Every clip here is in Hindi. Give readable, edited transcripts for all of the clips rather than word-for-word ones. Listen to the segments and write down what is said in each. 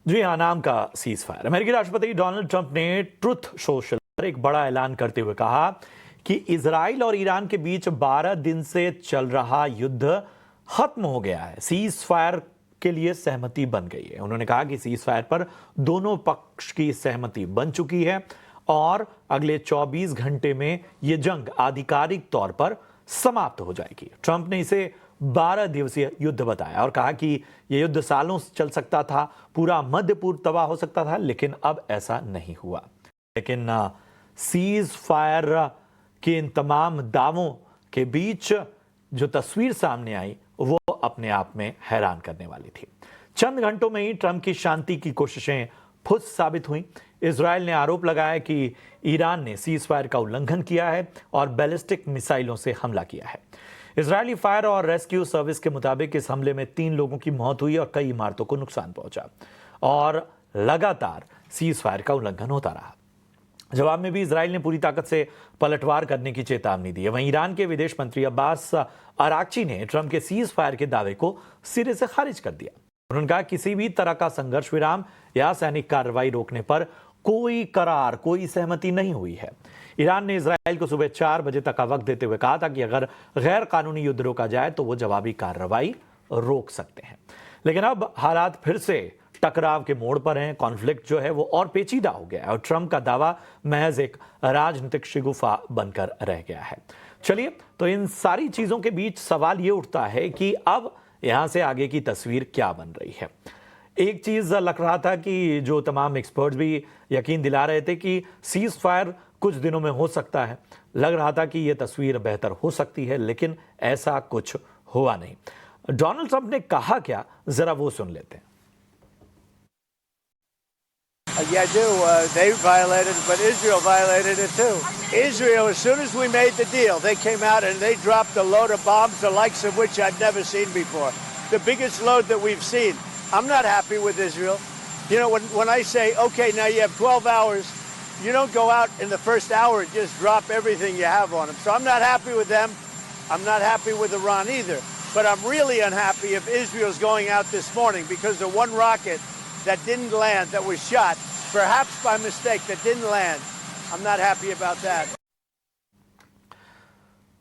जी हाँ, नाम का सीज फायर। अमेरिकी राष्ट्रपति डोनाल्ड ट्रंप ने ट्रुथ सोशल पर एक बड़ा ऐलान करते हुए कहा कि इजराइल और ईरान के बीच 12 दिन से चल रहा युद्ध खत्म हो गया है। सीज फायर के लिए सहमति बन गई है। उन्होंने कहा कि सीज फायर पर दोनों पक्ष की सहमति बन चुकी है और अगले 24 घंटे में यह जंग आधिकारिक तौर पर समाप्त हो जाएगी। ट्रंप ने इसे 12 दिवसीय युद्ध बताया और कहा कि यह युद्ध सालों चल सकता था, पूरा मध्य पूर्व तबाह हो सकता था, लेकिन अब ऐसा नहीं हुआ। लेकिन सीज फायर के इन तमाम दावों के बीच जो तस्वीर सामने आई वो अपने आप में हैरान करने वाली थी। चंद घंटों में ही ट्रंप की शांति की कोशिशें फुस साबित हुई। इजराइल ने आरोप लगाया कि ईरान ने सीज फायर का उल्लंघन किया है और बैलिस्टिक मिसाइलों से हमला किया है। इजरायली फायर और रेस्क्यू सर्विस के मुताबिक इस हमले में 3 लोगों की मौत हुई और कई इमारतों को नुकसान पहुंचा और लगातार सीज फायर का उल्लंघन होता रहा। जवाब में भी इजराइल ने पूरी ताकत से पलटवार करने की चेतावनी दी है। वहीं ईरान के विदेश मंत्री अब्बास अराक्ची ने ट्रंप के सीज फायर के दावे को सिरे से खारिज कर दिया। उन्होंने कहा किसी भी तरह का संघर्ष विराम या सैनिक कार्रवाई रोकने पर कोई करार, कोई सहमति नहीं हुई है। ईरान ने इजराइल को सुबह 4 बजे तक का वक्त देते हुए कहा था कि अगर गैर कानूनी युद्ध रोका जाए तो वो जवाबी कार्रवाई रोक सकते हैं। लेकिन अब हालात फिर से टकराव के मोड़ पर हैं। कॉन्फ्लिक्ट जो है वो और पेचीदा हो गया है और ट्रंप का दावा महज एक राजनीतिक शिगुफा बनकर रह गया है। चलिए, तो इन सारी चीजों के बीच सवाल ये उठता है कि अब यहां से आगे की तस्वीर क्या बन रही है। एक चीज लग रहा था कि जो तमाम एक्सपर्ट्स भी यकीन दिला रहे थे कि सीज फायर कुछ दिनों में हो सकता है, लग रहा था कि यह तस्वीर बेहतर हो सकती है, लेकिन ऐसा कुछ हुआ नहीं। डोनाल्ड ट्रंप ने कहा क्या, जरा वो सुन लेते हैं। Yeah, I do. They violated, but Israel violated it too. Israel, as soon as we made the deal, they came out and they dropped a load of bombs, the likes of which I'd never seen before. The biggest load that we've seen. I'm not happy with Israel. You know, when I say, okay, now you have 12 hours, you don't go out in the first hour and just drop everything you have on them. So I'm not happy with them. I'm not happy with Iran either. But I'm really unhappy if Israel's going out this morning because the one rocket that didn't land, that was shot, perhaps by mistake, that didn't land. I'm not happy about that.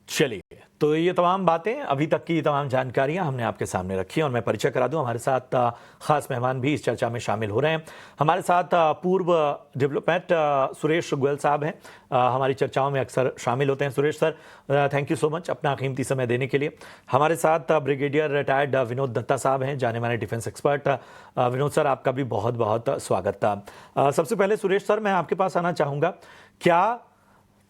चलिए, तो ये तमाम बातें, अभी तक की तमाम जानकारियां हमने आपके सामने रखी और मैं परिचय करा दूं, हमारे साथ खास मेहमान भी इस चर्चा में शामिल हो रहे हैं। हमारे साथ पूर्व डिप्लोमेट सुरेश गोयल साहब हैं, हमारी चर्चाओं में अक्सर शामिल होते हैं। Suresh sir, thank you so much अपना कीमती समय देने के लिए। हमारे साथ ब्रिगेडियर रिटायर्ड विनोद दत्ता साहब हैं, जाने माने डिफेंस एक्सपर्ट। विनोद सर, आपका भी बहुत बहुत स्वागत था। सबसे पहले सुरेश सर, मैं आपके पास आना चाहूँगा। क्या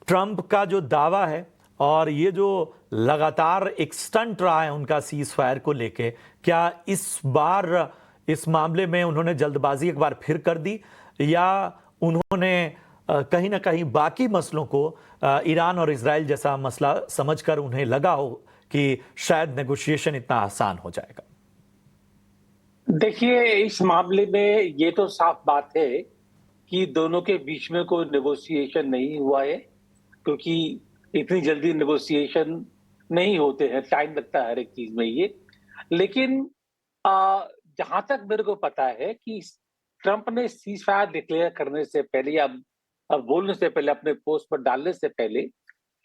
ट्रंप का जो दावा है और ये जो लगातार एक स्टंट रहा है उनका सीज फायर को लेके, क्या इस बार इस मामले में उन्होंने जल्दबाजी एक बार फिर कर दी या उन्होंने कहीं ना कहीं बाकी मसलों को ईरान और इजराइल जैसा मसला समझकर उन्हें लगा हो कि शायद नेगोशिएशन इतना आसान हो जाएगा? देखिए, इस मामले में ये तो साफ बात है कि दोनों के बीच में कोई नेगोशिएशन नहीं हुआ है, क्योंकि इतनी जल्दी नेगोशिएशन नहीं होते हैं, टाइम लगता है हर एक चीज में ये। लेकिन जहां तक मेरे को पता है कि ट्रंप ने सीज फायर डिक्लेयर करने से पहले या अब बोलने से पहले, अपने पोस्ट पर डालने से पहले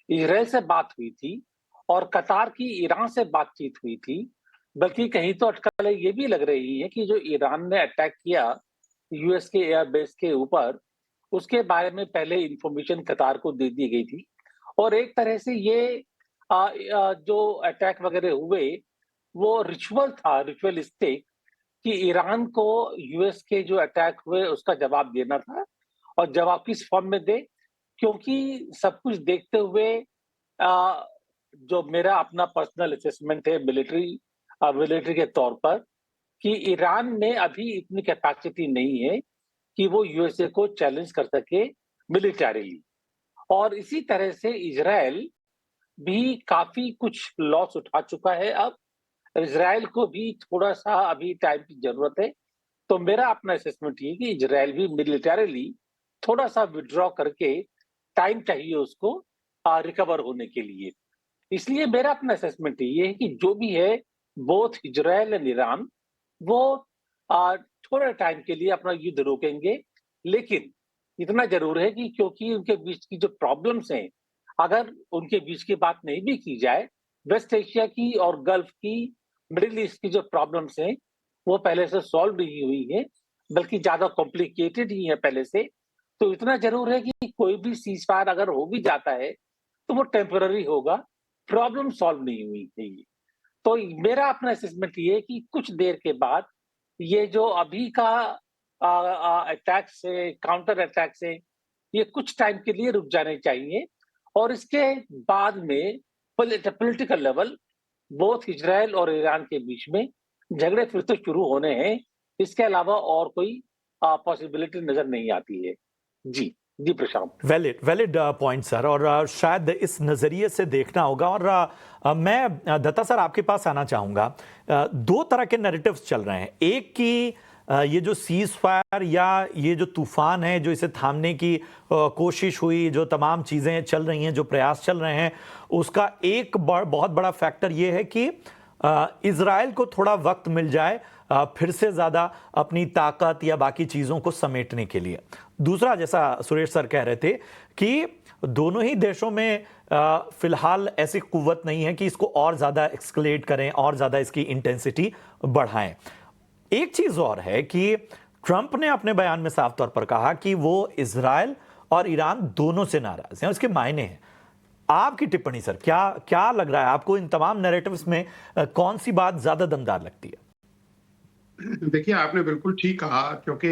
इजराइल से बात हुई थी और कतार की ईरान से बातचीत हुई थी। बल्कि कहीं तो अटकलें ये भी लग रही है कि जो ईरान ने अटैक किया यूएस के एयरबेस के ऊपर, उसके बारे में पहले इंफॉर्मेशन कतार को दे दी गई थी और एक तरह से ये जो अटैक वगैरह हुए वो रिचुअल था, रिचुअलिस्टिक, कि ईरान को यूएस के जो अटैक हुए उसका जवाब देना था और जवाब किस फॉर्म में दे, क्योंकि सब कुछ देखते हुए जो मेरा अपना पर्सनल असेसमेंट है मिलिट्री के तौर पर, कि ईरान में अभी इतनी कैपेसिटी नहीं है कि वो यूएसए को चैलेंज कर सके मिलिटरीली। और इसी तरह से इजराइल भी काफी कुछ लॉस उठा चुका है। अब इजराइल को भी थोड़ा सा अभी टाइम की जरूरत है। तो मेरा अपना असेसमेंट ये कि इजराइल भी मिलिटरीली थोड़ा सा विड्रॉ करके टाइम चाहिए उसको रिकवर होने के लिए। इसलिए मेरा अपना असेसमेंट ये है कि जो भी है, बोथ इजराइल एंड ईरान वो थोड़े टाइम के लिए अपना युद्ध रोकेंगे, लेकिन इतना ज़रूर है कि क्योंकि उनके बीच की जो प्रॉब्लम्स हैं, अगर उनके बीच की बात नहीं भी की जाए, वेस्ट एशिया की और गल्फ की, मिडल ईस्ट की जो प्रॉब्लम्स हैं, वो पहले से सॉल्व नहीं हुई हैं, बल्कि ज़्यादा कॉम्प्लिकेटेड ही है पहले से। तो इतना ज़रूर है कि कोई भी सीज़फायर अगर हो भी जाता है, तो वो टेम्परेरी होगा, प्रॉब्लम सॉल्व नहीं हुई है ये। तो मेरा अपना असेसमेंट ये है कि कुछ देर के बाद ये जो अभी का अटैक्स है, काउंटर अटैक्स है, ये कुछ टाइम के लिए रुक जाने चाहिए और इसके बाद में पॉलिटिकल लेवल बोथ इज़राइल और ईरान के बीच में झगड़े फिर से शुरू होने हैं। इसके अलावा और कोई पॉसिबिलिटी नज़र नहीं आती है। जी, जी प्रशांत। वैलिड वैलिड पॉइंट सर, और शायद इस नज़रिए से देखना होगा। और मैं दत्ता सर आपके पास आना चाहूँगा। दो तरह के नैरेटिव्स चल रहे हैं। एक की ये जो सीज फायर या ये जो तूफान है, जो इसे थामने की कोशिश हुई, जो तमाम चीज़ें चल रही हैं, जो प्रयास चल रहे हैं, उसका एक बहुत बड़ा फैक्टर ये है कि इज़राइल को थोड़ा वक्त मिल जाए फिर से ज़्यादा अपनी ताकत या बाकी चीज़ों को समेटने के लिए। दूसरा, जैसा सुरेश सर कह रहे थे कि दोनों ही देशों में फिलहाल ऐसी कुव्वत नहीं है कि इसको और ज़्यादा एक्सकलेट करें और ज़्यादा इसकी इंटेंसिटी बढ़ाएं। एक चीज़ और है कि ट्रंप ने अपने बयान में साफ तौर पर कहा कि वो इज़राइल और ईरान दोनों से नाराज़ हैं, उसके मायने हैं। आपकी टिप्पणी सर, क्या लग रहा है आपको इन तमाम नैरेटिव्स में कौन सी बात ज़्यादा दमदार लगती है? देखिए, आपने बिल्कुल ठीक कहा, क्योंकि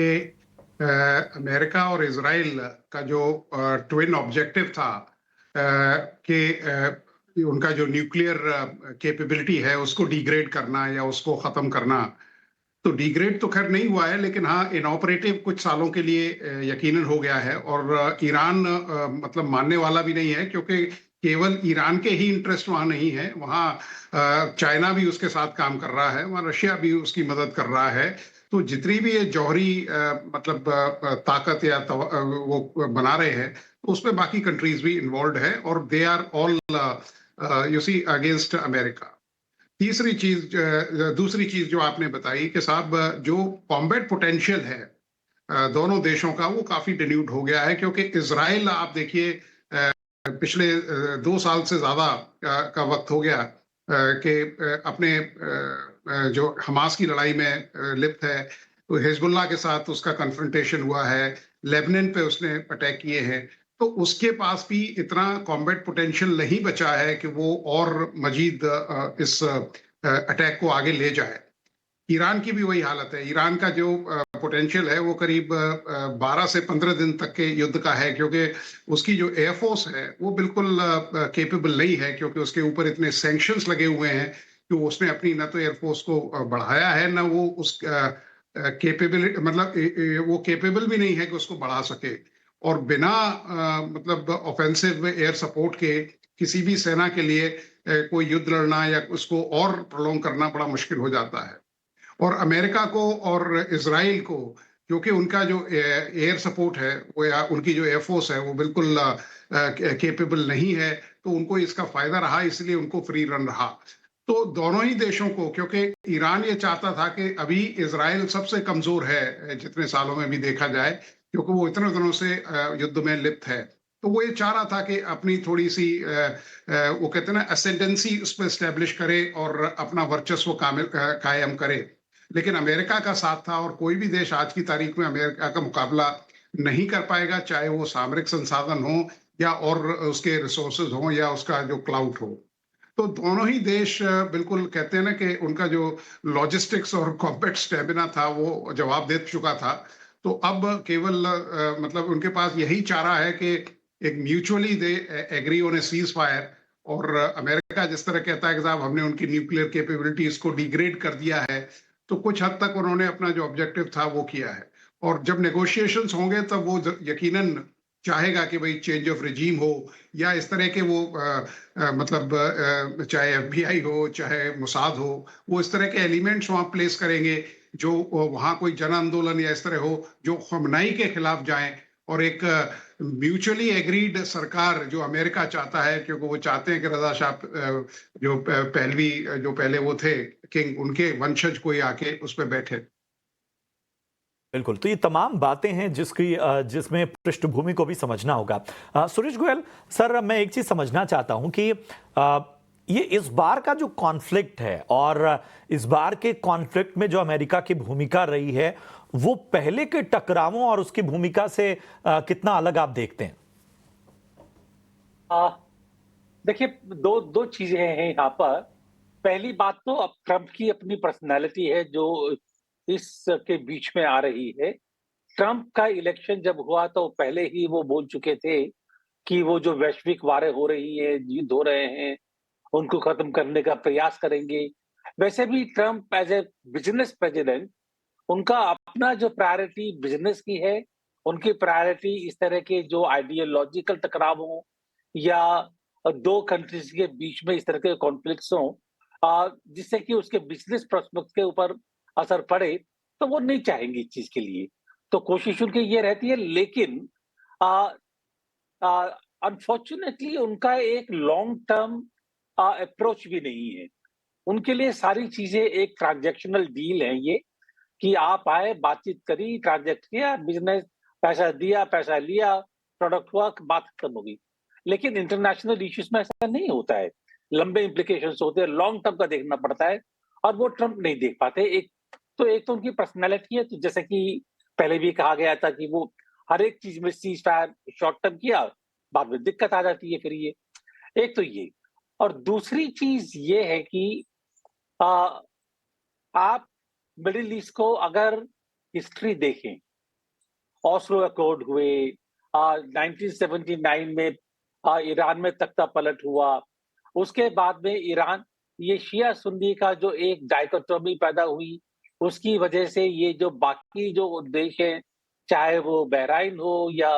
अमेरिका और इजराइल का जो ट्विन ऑब्जेक्टिव था कि उनका जो न्यूक्लियर कैपेबिलिटी है उसको डिग्रेड करना या उसको खत्म करना, तो डिग्रेड तो खैर नहीं हुआ है, लेकिन हाँ इनऑपरेटिव कुछ सालों के लिए यकीनन हो गया है। और ईरान मतलब मानने वाला भी नहीं है, क्योंकि केवल ईरान के ही इंटरेस्ट वहां नहीं है, वहां चाइना भी उसके साथ काम कर रहा है, वहां रशिया भी उसकी मदद कर रहा है। तो जितनी भी ये जौहरी मतलब ताकत या वो बना रहे हैं, तो उसमें बाकी कंट्रीज भी इन्वॉल्व है और they are all you see against America. तीसरी चीज दूसरी चीज जो आपने बताई कि साहब जो कॉम्बैट पोटेंशियल है दोनों देशों का, वो काफी डिल्यूट हो गया है। क्योंकि इजराइल आप देखिए पिछले 2 साल से ज्यादा का वक्त हो गया कि अपने जो हमास की लड़ाई में लिप्त है, तो हिजबुल्लाह के साथ उसका कन्फ्रंटेशन हुआ है, लेबनान पे उसने अटैक किए हैं। तो उसके पास भी इतना कॉम्बैट पोटेंशियल नहीं बचा है कि वो और मजीद इस अटैक को आगे ले जाए। ईरान की भी वही हालत है। ईरान का जो पोटेंशियल है वो करीब 12 से 15 दिन तक के युद्ध का है, क्योंकि उसकी जो एयरफोर्स है वो बिल्कुल केपेबल नहीं है, क्योंकि उसके ऊपर इतने सैंक्शंस लगे हुए हैं कि उसने अपनी न तो एयरफोर्स को बढ़ाया है, न वो उस केपेबिलिटी मतलब वो केपेबल भी नहीं है कि उसको बढ़ा सके। और बिना मतलब ऑफेंसिव एयर सपोर्ट के किसी भी सेना के लिए कोई युद्ध लड़ना या उसको और प्रोलॉन्ग करना बड़ा मुश्किल हो जाता है। और अमेरिका को और इजराइल को, क्योंकि उनका जो एयर सपोर्ट है वो या उनकी जो एयरफोर्स है वो बिल्कुल केपेबल नहीं है, तो उनको इसका फायदा रहा, इसलिए उनको फ्री रन रहा। तो दोनों ही देशों को, क्योंकि ईरान ये चाहता था कि अभी इजराइल सबसे कमजोर है जितने सालों में भी देखा जाए, क्योंकि वो इतने दिनों से युद्ध में लिप्त है, तो वो ये चाह रहा था कि अपनी थोड़ी सी वो कहते हैं ना असेंडेंसी उस पर स्टैब्लिश करे और अपना वर्चस्व कायम करे। लेकिन अमेरिका का साथ था, और कोई भी देश आज की तारीख में अमेरिका का मुकाबला नहीं कर पाएगा, चाहे वो सामरिक संसाधन हो या और उसके रिसोर्सेज हो या उसका जो क्लाउड हो। तो दोनों ही देश बिल्कुल कहते हैं ना कि उनका जो लॉजिस्टिक्स और कॉम्बैट स्टेमिना था वो जवाब दे चुका था। तो अब केवल मतलब उनके पास यही चारा है कि एक mutually they agree on a ceasefire. और अमेरिका जिस तरह कहता है कि साहब हमने उनकी न्यूक्लियर कैपेबिलिटीज को डिग्रेड कर दिया है, तो कुछ हद तक उन्होंने अपना जो ऑब्जेक्टिव था वो किया है। और जब नेगोशिएशंस होंगे तब वो यकीनन चाहेगा कि भाई चेंज ऑफ रिजीम हो, या इस तरह के वो मतलब चाहे एफबीआई हो चाहे मोसाद हो, वो इस तरह के एलिमेंट्स वहां प्लेस करेंगे जो वहां कोई जन आंदोलन या इस तरह हो जो खमनाई के खिलाफ जाए, और एक म्यूचुअली एग्रीड सरकार जो अमेरिका चाहता है, क्योंकि वो चाहते हैं कि रजा शाह जो पहलवी जो पहले वो थे किंग, उनके वंशज कोई आके उस पर बैठे। बिल्कुल, तो ये तमाम बातें हैं जिसमें पृष्ठभूमि को भी समझना होगा। सुरेश गोयल सर, मैं एक चीज़ समझना चाहता हूँ कि ये इस बार का जो कॉन्फ्लिक्ट है और इस बार के कॉन्फ्लिक्ट में जो अमेरिका की भूमिका रही है, वो पहले के टकरावों और उसकी भूमिका से कितना अलग आप देखते हैं? आ, देखिए, दो दो चीजें हैं यहाँ पर। पहली बात तो अब ट्रम्प की अपनी पर्सनैलिटी है जो इस के बीच में आ रही है। ट्रम्प का इलेक्शन जब हुआ तो पहले ही वो बोल चुके थे कि वो जो वैश्विक वारें हो रही है, युद्ध हो रहे हैं, उनको खत्म करने का प्रयास करेंगे। वैसे भी Trump as a business president, उनका अपना जो प्रायोरिटी बिजनेस की है, उनकी प्रायोरिटी इस तरह के जो आइडियोलॉजिकल टकराव हो या दो कंट्रीज के बीच में इस तरह के कॉन्फ्लिक्ट्स हों, जिससे कि उसके बिजनेस प्रोस्पेक्ट के ऊपर असर पड़े, तो वो नहीं चाहेंगे इस चीज के लिए। तो कोशिश उनकी ये रहती है, लेकिन अनफॉर्चुनेटली उनका एक लॉन्ग टर्म अप्रोच भी नहीं है। उनके लिए सारी चीजें एक ट्रांजैक्शनल डील है ये, कि आप आए, बातचीत करी, ट्रांजैक्ट किया, बिज़नेस, पैसा दिया, पैसा लिया, प्रोडक्ट हुआ, बात खत्म हो गई। लेकिन इंटरनेशनल इश्यूज़ में ऐसा नहीं होता है। लंबे इम्प्लिकेशंस होते हैं, लॉन्ग टर्म का देखना पड़ता है और वो ट्रम्प नहीं देख पाते। एक तो उनकी पर्सनैलिटी है, तो जैसे कि पहले भी कहा गया था कि वो हर एक चीज़ में सीज़ फायर शॉर्ट टर्म किया, बाद में दिक्कत आ जाती है फिर ये। एक तो ये, और दूसरी चीज़ ये है कि अ, आप मिडिल ईस्ट को अगर हिस्ट्री देखें, ऑस्लो अकॉर्ड हुए, 1979 में ईरान में तख्ता पलट हुआ, उसके बाद में ईरान, ये शिया सुन्नी का जो एक डाइकोटोमी पैदा हुई, उसकी वजह से ये जो बाकी जो देश हैं, चाहे वो बहराइन हो या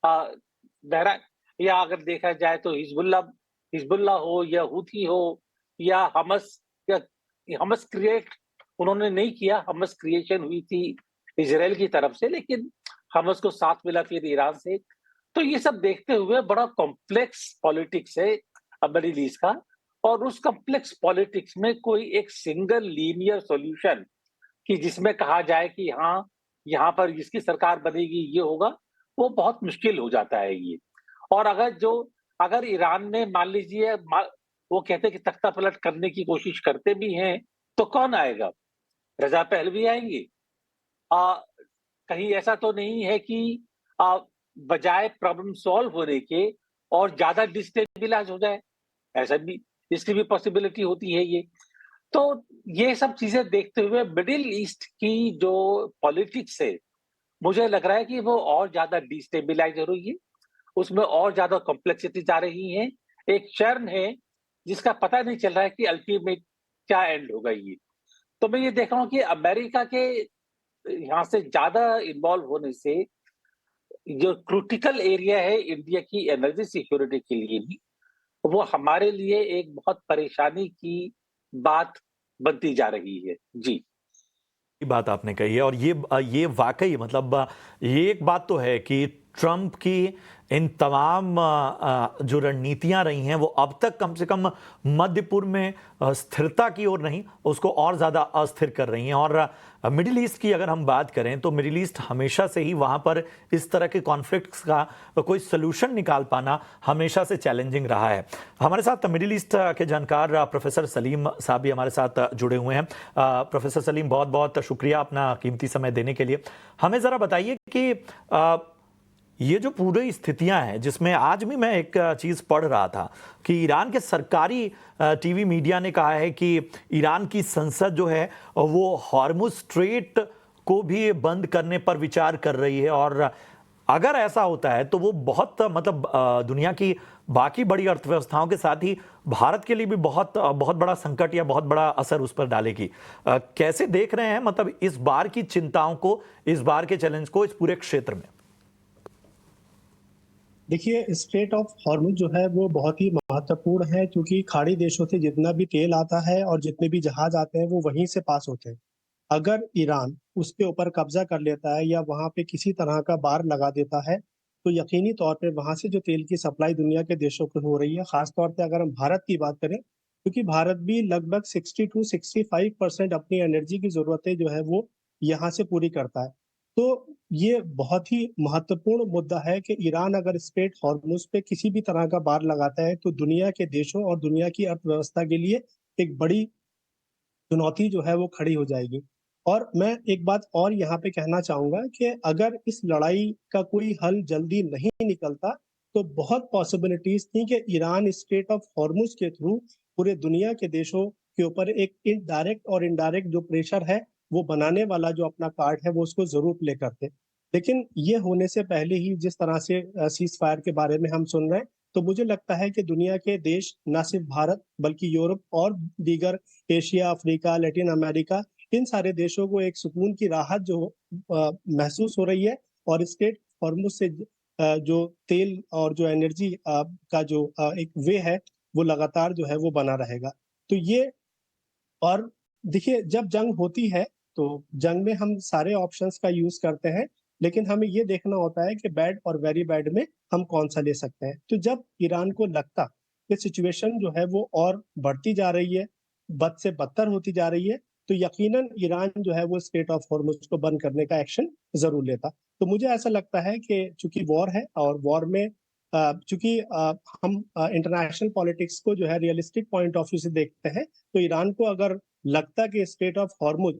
बहराइन, या अगर देखा जाए तो हिजबुल्ला हो या हूथी हो या हमस, या हमस क्रिएट उन्होंने नहीं किया, हमस क्रिएशन हुई थी इजराइल की तरफ से, लेकिन हमस को साथ मिला फिर ईरान से। तो ये सब देखते हुए बड़ा कॉम्प्लेक्स पॉलिटिक्स है मिडिल ईस्ट का, और उस कॉम्प्लेक्स पॉलिटिक्स में कोई एक सिंगल लीनियर सॉल्यूशन कि जिसमें कहा जाए कि हाँ, यहाँ पर इसकी सरकार बनेगी, ये होगा, वो बहुत मुश्किल हो जाता है ये। और अगर ईरान में मान लीजिए वो कहते हैं कि तख्ता पलट करने की कोशिश करते भी हैं, तो कौन आएगा? रज़ा पहलवी आएंगे? अ, कहीं ऐसा तो नहीं है कि अ, बजाय प्रॉब्लम सॉल्व होने के और ज़्यादा डिस्टेबिलाइज़ हो जाए? ऐसा भी, इसकी भी पॉसिबिलिटी होती है ये। तो ये सब चीज़ें देखते हुए मिडिल ईस्ट की जो पॉलिटिक्स है, मुझे लग रहा है कि वो और ज़्यादा डिस्टेबिलाइज़ हो रही है, उसमें और ज़्यादा कॉम्प्लेक्सिटीज़ आ रही हैं। एक चर्न है, जिसका पता नहीं चल रहा है कि अल्टीमेट क्या एंड होगा ये। तो मैं ये देख रहा हूँ कि अमेरिका के यहाँ से ज़्यादा इन्वॉल्व होने से जो क्रिटिकल एरिया है इंडिया की एनर्जी सिक्योरिटी के लिए भी, वो हमारे लिए एक बहुत परेशानी की बात बनती जा रही है। जी। की बात आपने कही है और ये वाकई मतलब ये एक बात तो है कि ट्रंप की इन तमाम जो रणनीतियां रही हैं वो अब तक कम से कम मध्य पूर्व में स्थिरता की ओर नहीं, उसको और ज्यादा अस्थिर कर रही हैं। और मिडिल ईस्ट की अगर हम बात करें तो मिडिल ईस्ट हमेशा से ही वहां पर इस तरह के कॉन्फ्लिक्ट्स का कोई सोल्यूशन निकाल पाना हमेशा से चैलेंजिंग रहा है। हमारे साथ मिडिल ईस्ट के जानकार प्रोफेसर सलीम साहब भी हमारे साथ जुड़े हुए हैं। प्रोफेसर सलीम, बहुत बहुत शुक्रिया अपना कीमती समय देने के लिए। हमें जरा बताइए कि ये जो पूरी स्थितियां हैं, जिसमें आज भी मैं एक चीज पढ़ रहा था कि ईरान के सरकारी टीवी मीडिया ने कहा है कि ईरान की संसद जो है वो हॉर्मुज स्ट्रेट को भी बंद करने पर विचार कर रही है। और अगर ऐसा होता है तो वो बहुत मतलब दुनिया की बाकी बड़ी अर्थव्यवस्थाओं के साथ ही भारत के लिए भी बहुत बहुत बड़ा संकट या बहुत बड़ा असर उस पर डालेगी। कैसे देख रहे हैं मतलब इस बार की चिंताओं को, इस बार के चैलेंज को इस पूरे क्षेत्र में? देखिए, स्ट्रेट ऑफ हॉर्मुज जो है वो बहुत ही महत्वपूर्ण है, क्योंकि खाड़ी देशों से जितना भी तेल आता है और जितने भी जहाज आते हैं वो वहीं से पास होते हैं। अगर ईरान उसके ऊपर कब्जा कर लेता है या वहां पे किसी तरह का बार लगा देता है, तो यकीनी तौर पे वहां से जो तेल की सप्लाई दुनिया के देशों को हो रही है, खास तौर पे अगर हम भारत की बात करें, क्योंकि भारत भी लगभग 60 to 65% अपनी एनर्जी की जरूरतें जो है वो यहाँ से पूरी करता है। तो ये बहुत ही महत्वपूर्ण मुद्दा है कि ईरान अगर स्ट्रेट हॉर्मुज पे किसी भी तरह का बार लगाता है तो दुनिया के देशों और दुनिया की अर्थव्यवस्था के लिए एक बड़ी चुनौती जो है वो खड़ी हो जाएगी। और मैं एक बात और यहाँ पे कहना चाहूँगा कि अगर इस लड़ाई का कोई हल जल्दी नहीं निकलता, तो बहुत पॉसिबिलिटीज़ थी कि ईरान स्ट्रेट ऑफ हॉर्मुज़ के थ्रू पूरे दुनिया के देशों के ऊपर एक डायरेक्ट और इनडायरेक्ट जो प्रेशर है, वो बनाने वाला जो अपना कार्ड है, वो उसको ज़रूर प्ले करते। लेकिन ये होने से पहले ही जिस तरह से सीज़ फायर के बारे में हम सुन रहे हैं, तो मुझे लगता है कि दुनिया के देश, ना सिर्फ भारत, बल्कि यूरोप और दीगर एशिया, अफ्रीका, लैटिन अमेरिका, इन सारे देशों को एक सुकून की राहत जो महसूस हो रही है और स्ट्रेट हॉर्मुज़ से जो तेल और जो एनर्जी का जो एक वे है, वो लगातार जो है वो बना रहेगा। तो ये और देखिए जब जंग होती है, तो जंग में हम सारे ऑप्शंस का यूज़ करते हैं, लेकिन हमें ये देखना होता है कि बैड और वेरी बैड में हम कौन-सा ले सकते हैं। तो जब ईरान को लगता कि सिचुएशन जो है वो और बढ़ती जा रही है, बद से बदतर होती जा रही है, तो यकीनन ईरान जो है वो स्ट्रेट ऑफ हॉर्मुज़ को बंद करने का एक्शन ज़रूर लेता। तो मुझे ऐसा लगता है कि चूँकि वॉर है और वॉर में चूँकि हम इंटरनेशनल पॉलिटिक्स को जो है रियलिस्टिक पॉइंट ऑफ व्यू से देखते हैं, तो ईरान को अगर लगता कि स्ट्रेट ऑफ हॉर्मुज़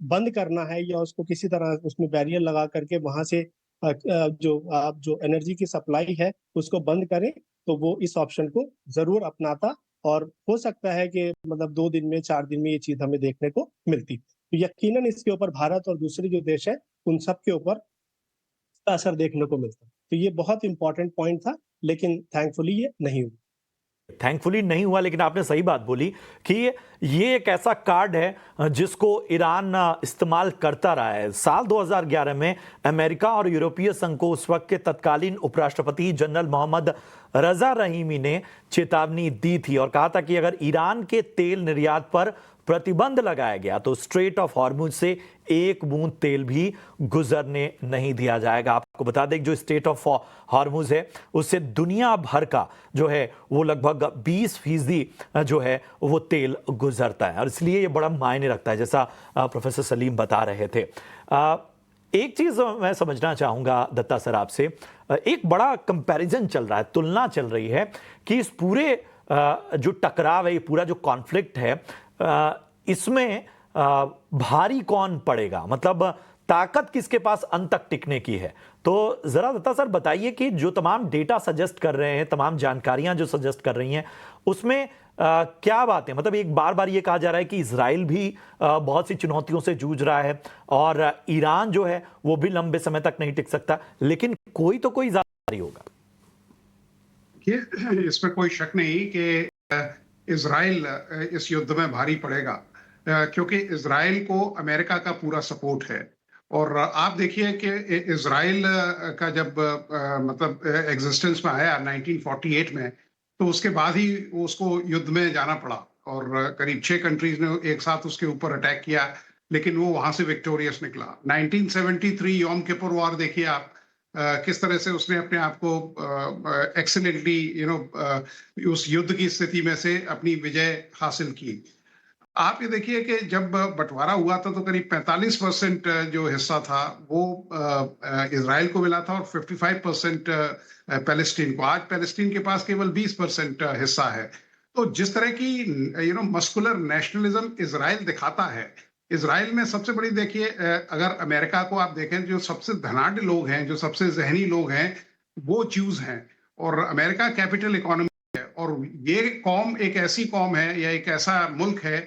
बंद करना है या उसको किसी तरह उसमें बैरियर लगा करके वहाँ से जो एनर्जी की सप्लाई है उसको बंद करें, तो वो इस ऑप्शन को ज़रूर अपनाता और हो सकता है कि मतलब 2 दिन में, 4 दिन में ये चीज़ हमें देखने को मिलती। तो यकीनन इसके ऊपर भारत और दूसरे जो देश हैं, उन सब के ऊपर इसका असर देखने को मिलता। तो ये बहुत इम्पोर्टेंट पॉइंट था, लेकिन थैंकफुली ये नहीं हुआ। थैंकफुली नहीं हुआ, लेकिन आपने सही बात बोली कि ये एक ऐसा कार्ड है जिसको ईरान इस्तेमाल करता रहा है। साल 2011 में अमेरिका और यूरोपीय संघ को उस वक्त के तत्कालीन उपराष्ट्रपति जनरल मोहम्मद रजा रहीमी ने चेतावनी दी थी और कहा था कि अगर ईरान के तेल निर्यात पर प्रतिबंध लगाया गया तो स्ट्रेट ऑफ हॉर्मुज से एक बूंद तेल भी गुजरने नहीं दिया जाएगा। आपको बता दें जो स्ट्रेट ऑफ हॉर्मुज है उससे दुनिया भर का जो है वो लगभग 20% जो है वो तेल गुजरता है और इसलिए ये बड़ा मायने रखता है, जैसा प्रोफेसर सलीम बता रहे थे। एक चीज मैं समझना चाहूंगा दत्ता सर आपसे, एक बड़ा कंपैरिजन चल रहा है, तुलना चल रही है कि इस पूरे जो टकराव है, ये पूरा जो कॉन्फ्लिक्ट है, इसमें भारी कौन पड़ेगा, मतलब ताकत किसके पास अंत तक टिकने की है। तो जरा दत्ता सर बताइए कि जो तमाम डेटा सजेस्ट कर रहे हैं, तमाम जानकारियां जो सजेस्ट कर रही हैं, उसमें क्या बात है, मतलब एक बार बार ये कहा जा रहा है कि इजराइल भी बहुत सी चुनौतियों से जूझ रहा है और ईरान जो है वो भी लंबे समय तक नहीं टिक सकता, लेकिन कोई तो कोई ज्यादा भारी होगा। इसमें कोई शक नहीं कि इजराइल इस युद्ध में भारी पड़ेगा, क्योंकि इजराइल को अमेरिका का पूरा सपोर्ट है। और आप देखिए कि इजराइल का जब मतलब एग्जिस्टेंस में आया 1948 में, तो उसके बाद ही उसको युद्ध में जाना पड़ा और करीब 6 कंट्रीज ने एक साथ उसके ऊपर अटैक किया, लेकिन वो वहां से विक्टोरियस निकला। 1973 योम किपुर वॉर देखिए आप, किस तरह से उसने अपने आप को एक्सीलेंटली उस युद्ध की स्थिति में से अपनी विजय हासिल की। आप ये देखिए कि जब बंटवारा हुआ था तो करीब 45% जो हिस्सा था वो इजराइल को मिला था और 55% पैलेस्टीन को। आज पैलेस्टीन के पास केवल 20% हिस्सा है। तो जिस तरह की मस्कुलर नेशनलिज्म इजराइल दिखाता है, इजराइल में सबसे बड़ी देखिए, अगर अमेरिका को आप देखें, जो सबसे धनाढ्य लोग हैं, जो सबसे जहनी लोग हैं, वो ज्यूज हैं और अमेरिका कैपिटल इकोनॉमी है। और ये कौम एक ऐसी कौम है या एक ऐसा मुल्क है,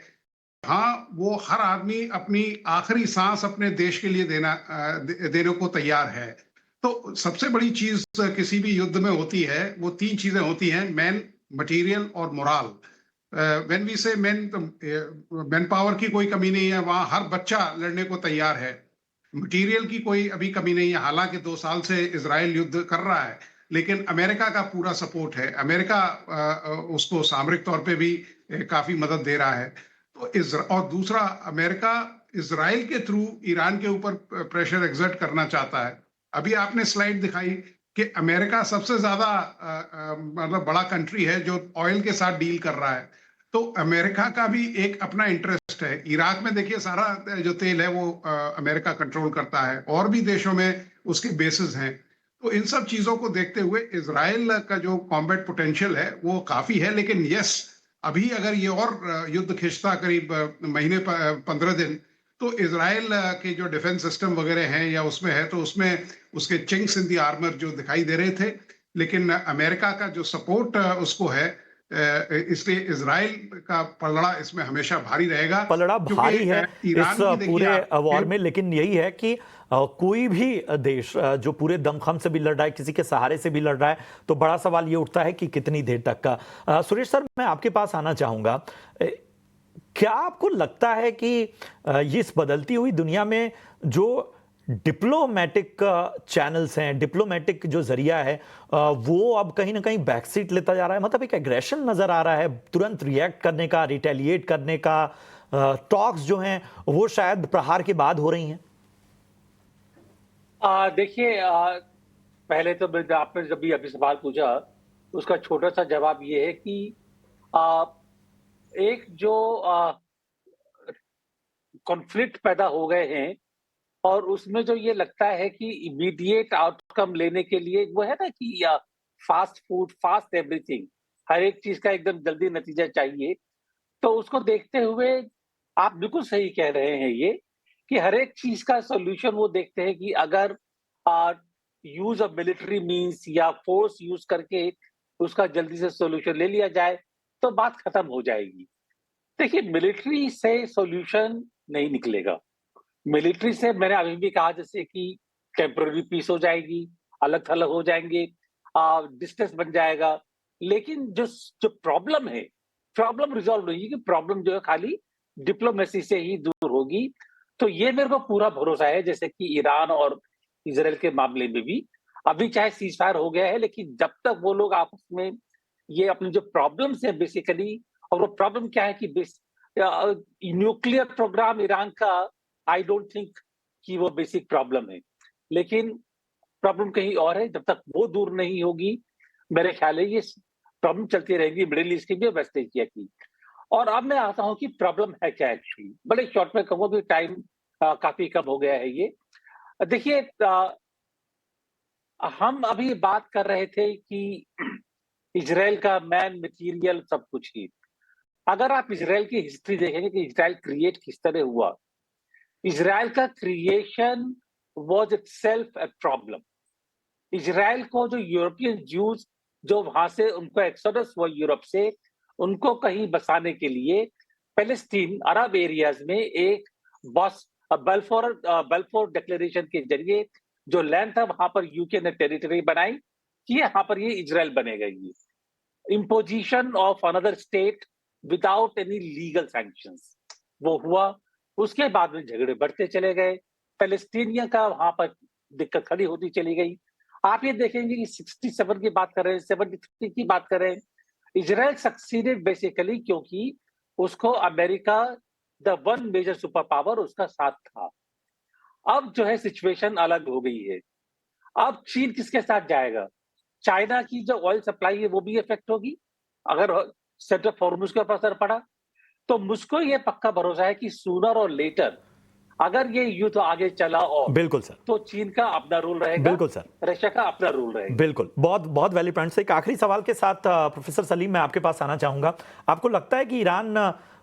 हाँ, वो हर आदमी अपनी आखिरी सांस अपने देश के लिए देने को तैयार है। तो सबसे बड़ी चीज किसी भी युद्ध में होती है, वो 3 चीजें होती हैं: मैन, मटेरियल और मोरल। व्हेन वी से मैन पावर की कोई कमी नहीं है, वहां हर बच्चा लड़ने को तैयार है। मटेरियल की कोई अभी कमी नहीं है, हालांकि 2 साल से इजराइल युद्ध कर रहा है, लेकिन अमेरिका का पूरा सपोर्ट है। अमेरिका उसको सामरिक तौर पे भी काफी मदद दे रहा है। तो और दूसरा, अमेरिका इजराइल के थ्रू ईरान के ऊपर प्रेशर एक्सर्ट करना चाहता है। अभी आपने स्लाइड दिखाई कि अमेरिका सबसे ज्यादा मतलब बड़ा कंट्री है जो ऑयल के साथ डील कर रहा है। तो अमेरिका का भी एक अपना इंटरेस्ट है। इराक में देखिए सारा जो तेल है वो अमेरिका कंट्रोल करता है, और भी देशों में उसके बेसिस हैं। तो इन सब चीजों को देखते हुए इजराइल का जो कॉम्बैट पोटेंशियल है वो काफी है। लेकिन यस, अभी अगर ये और युद्ध खिंचता करीब महीने 15 दिन, तो इजराइल के जो डिफेंस सिस्टम वगैरह हैं या उसमें है, तो उसमें उसके चिंक्स इन दी आर्मर जो दिखाई दे रहे थे। लेकिन अमेरिका का जो सपोर्ट उसको है, इसलिए इजराइल का पलड़ा इसमें हमेशा भारी रहेगा। पलड़ा क्योंकि भारी है ईरान इस की देखिए पूरे आप वॉर में, लेकिन यही है कि कोई भी देश जो पूरे दमखम से भी लड़ रहा है, किसी के सहारे से भी लड़ रहा है, तो बड़ा सवाल ये उठता है कि कितनी देर तक का। सुरेश सर, मैं आपके पास आना चाहूंगा। क्या आपको लगता है कि इस बदलती हुई दुनिया में जो डिप्लोमेटिक चैनल्स हैं, डिप्लोमेटिक जो जरिया है, वो अब कहीं ना कहीं बैकसीट लेता जा रहा है? मतलब एक एग्रेशन नजर आ रहा है, तुरंत रिएक्ट करने का, रिटेलिएट करने का, टॉक्स जो हैं वो शायद प्रहार के बाद हो रही हैं। देखिए, पहले तो आपने जब भी अभी सवाल पूछा, उसका छोटा सा जवाब ये है कि आ, एक जो कॉन्फ्लिक्ट पैदा हो गए हैं, और उसमें जो ये लगता है कि इमीडिएट आउटकम लेने के लिए वो है ना कि फास्ट फूड, फास्ट एवरीथिंग, हर एक चीज का एकदम जल्दी नतीजा चाहिए। तो उसको देखते हुए आप बिल्कुल सही कह रहे हैं ये, कि हर एक चीज का सॉल्यूशन वो देखते हैं कि अगर यूज ऑफ मिलिट्री मींस या फोर्स यूज करके उसका जल्दी से सॉल्यूशन ले लिया जाए तो बात खत्म हो जाएगी। देखिए, मिलिट्री से सॉल्यूशन नहीं निकलेगा। मिलिट्री से मैंने अभी भी कहा जैसे कि टेम्पररी पीस हो जाएगी, अलग थलग हो जाएंगे, डिस्टेंस बन जाएगा। लेकिन जो जो प्रॉब्लम है, प्रॉब्लम रिजॉल्व नहीं होगी, प्रॉब्लम जो है खाली डिप्लोमेसी से ही दूर होगी। तो ये मेरे को पूरा भरोसा है, जैसे कि ईरान और इसराइल के मामले में भी अभी चाहे सीज फायर हो गया है, लेकिन जब तक वो लोग आपस में ये अपनी जो प्रॉब्लम्स है बेसिकली, और वो प्रॉब्लम क्या है कि न्यूक्लियर प्रोग्राम ईरान का, आई डोंट थिंक कि वो बेसिक प्रॉब्लम है, लेकिन प्रॉब्लम कहीं और है। जब तक वो दूर नहीं होगी, मेरे ख्याल है ये प्रॉब्लम चलती रहेगी, मिडिल ईस्ट की भी, वेस्ट एशिया की। और अब मैं आता हूं कि प्रॉब्लम है क्या एक्चुअली। बड़े शॉर्ट में कहूंगा कि टाइम काफी कम हो गया है ये। देखिए, हम अभी बात कर रहे थे कि इजराइल का मैन मटेरियल सब कुछ ही। अगर आप इजराइल की हिस्ट्री देखेंगे कि इजराइल क्रिएट किस तरह हुआ, इजराइल का creation was itself a problem. Israel को जो यूरोपियन ज्यूज जो वहां से उनको एक्सोडस हुआ यूरोप से, उनको कहीं बसाने के लिए पैलेस्टीन, अरब एरियाज में एक बॉस बल्फोर डिक्लेरेशन के जरिए जो लैंड था वहां पर यूके ने टेरिटरी बनाई कि यहाँ पर ये इजराइल बनेगा। ये imposition of another state without any legal sanctions वो हुआ। उसके बाद में झगड़े बढ़ते चले गए, पैलेस्टीनियन का वहां पर दिक्कत खड़ी होती चली गई। आप ये देखेंगे कि 67 की बात कर रहे हैं, 73 की बात कर रहे हैं, इजराइल सक्सीडेड बेसिकली क्योंकि उसको America, the one major super power, उसका साथ था। अब जो है सिचुएशन अलग हो गई है। अब चीन किसके साथ जाएगा? चाइना की जो ऑयल सप्लाई है वो भी इफेक्ट होगी अगर सेट ऑफ हॉर्मुज के ऊपर असर पड़ा। तो मुझको ये पक्का भरोसा है कि सूनर और लेटर अगर ये युद्ध आगे चला और बिल्कुल सर, तो चीन का अपना रोल रहेगा, बिल्कुल सर, रशिया का अपना रोल रहेगा। बिल्कुल। बहुत बहुत वैलिड पॉइंट से। एक आखिरी सवाल के साथ प्रोफेसर सलीम, मैं आपके पास आना चाहूंगा। आपको लगता है कि ईरान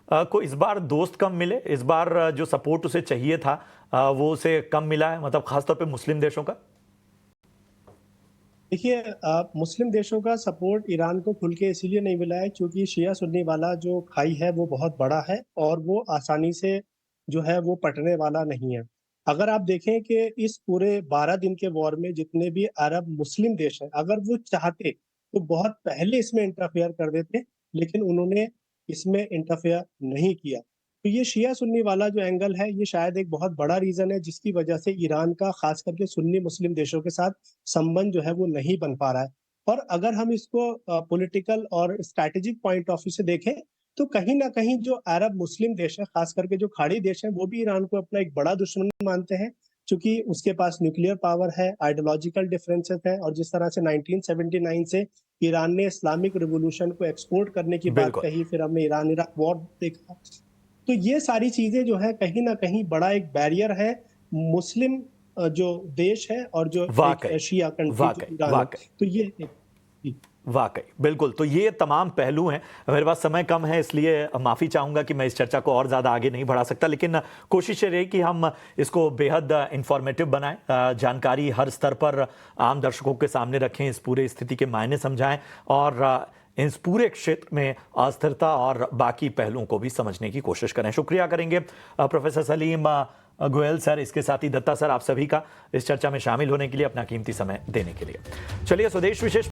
को इस बार दोस्त कम मिले, इस बार जो सपोर्ट उसे चाहिए था वो उसे कम मिला है, मतलब खासतौर पे मुस्लिम देशों का? देखिए, मुस्लिम देशों का सपोर्ट ईरान को खुल के इसीलिए नहीं मिला है क्योंकि शिया सुन्नी वाला जो खाई है वो बहुत बड़ा है और वो आसानी से जो है वो पटने वाला नहीं है। अगर आप देखें कि इस पूरे 12 दिन के वॉर में जितने भी अरब मुस्लिम देश हैं, अगर वो चाहते तो बहुत पहले इसमें इंटरफेयर कर देते, लेकिन उन्होंने इसमें इंटरफेयर नहीं किया। तो ये शिया सुन्नी वाला जो एंगल है ये शायद एक बहुत बड़ा रीजन है जिसकी वजह से ईरान का खास करके सुन्नी मुस्लिम देशों के साथ संबंध जो है वो नहीं बन पा रहा है। और अगर हम इसको पॉलिटिकल और स्ट्रैटेजिक पॉइंट ऑफ व्यू से देखें तो कहीं ना कहीं जो अरब मुस्लिम देश है, खास करके जो खाड़ी देश है, वो भी ईरान को अपना एक बड़ा दुश्मन मानते हैं। चूंकि उसके पास न्यूक्लियर पावर है, आइडियोलॉजिकल डिफरेंसेस हैं, और जिस तरह से 1979 से ईरान ने इस्लामिक रिवॉल्यूशन को एक्सपोर्ट करने की बात बिल्कुल। कही, फिर हमने ईरान इराक वॉर देखा, तो ये सारी चीजें जो है कहीं ना कहीं बड़ा एक बैरियर है मुस्लिम जो देश है और जो वाकई, एक शिया कंट्री वाकई, जो ईरान है, वाकई। तो ये जी। वाकई बिल्कुल। तो ये तमाम पहलू हैं। मेरे पास समय कम है, इसलिए माफ़ी चाहूँगा कि मैं इस चर्चा को और ज़्यादा आगे नहीं बढ़ा सकता, लेकिन कोशिश ये रही कि हम इसको बेहद इंफॉर्मेटिव बनाएं, जानकारी हर स्तर पर आम दर्शकों के सामने रखें, इस पूरे स्थिति के मायने समझाएं और इस पूरे क्षेत्र में अस्थिरता और बाकी पहलुओं को भी समझने की कोशिश करें। शुक्रिया करेंगे प्रोफेसर सलीम गोयल सर, इसके साथ ही दत्ता सर, आप सभी का इस चर्चा में शामिल होने के लिए, अपना कीमती समय देने के लिए। चलिए, स्वदेश विशेष